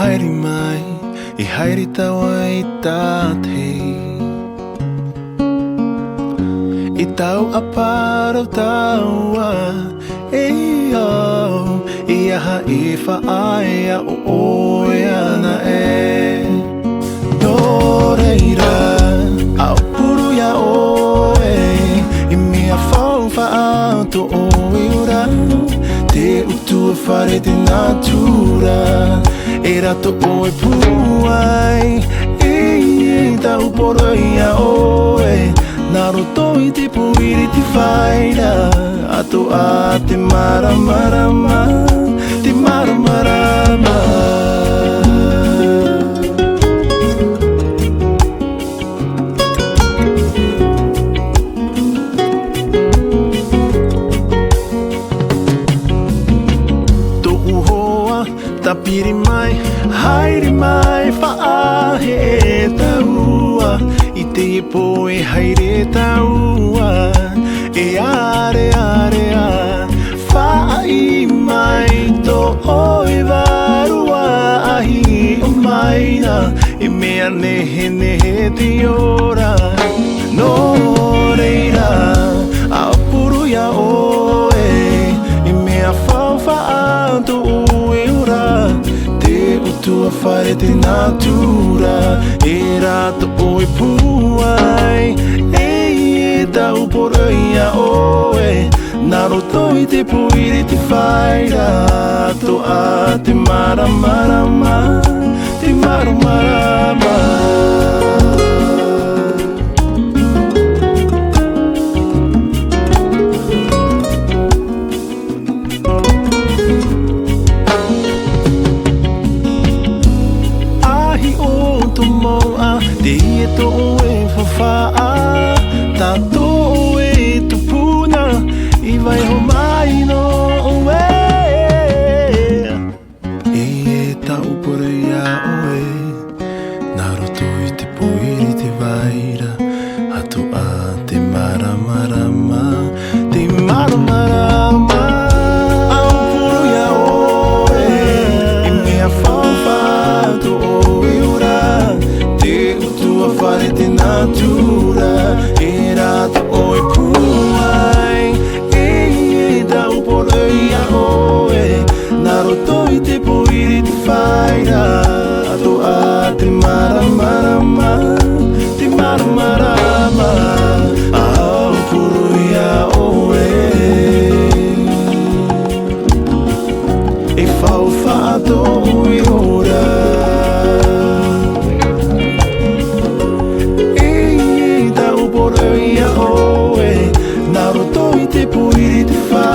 haere mai, I haere taua I tātei. I tāu'a-parau taua, I aha I whaaia o oe ana e. Nō reira, au puru ia oe, I mea Faufa'A to oe ura. Te utua whare te natura, e rato oe puai, I tau poro ia oe. Nā roto I te puiri te whaira, ato a te Māramarama, te Māramarama. Tō'u hoa, tapiri mai, haere mai, whaahe e taua. I te po e haere taua, e are a whaai mai to oe warua ahi o maina, e mea nehe te ora. Nō reira, a puru ia oe, e mea Faufa'A to oe ora. Te utua whare te natura, e rato oe puai, e tau poro ia oe. Nā roto I te puiri te whaira, ato a te Māramarama, te Māramarama. Ahi o to moa, te ie to oe Faufa'A, tātou e tupuna, I vai ho mai no oe. E tau pore ia oe, nā roto I te puiri te waira, ato a te Māramarama, te Māramarama. Au puru ia oe, I mea Faufa'A to oe ora. Te utua whare te natura, e rato oe puai, tau poro ia oe. Nā roto I te puiri te whaira, ato a te Māramarama, te Māramarama. Au puru ia oe, e Faufa'A to oe ora. E tau poro ia oe, nā roto I te puiri te whaira.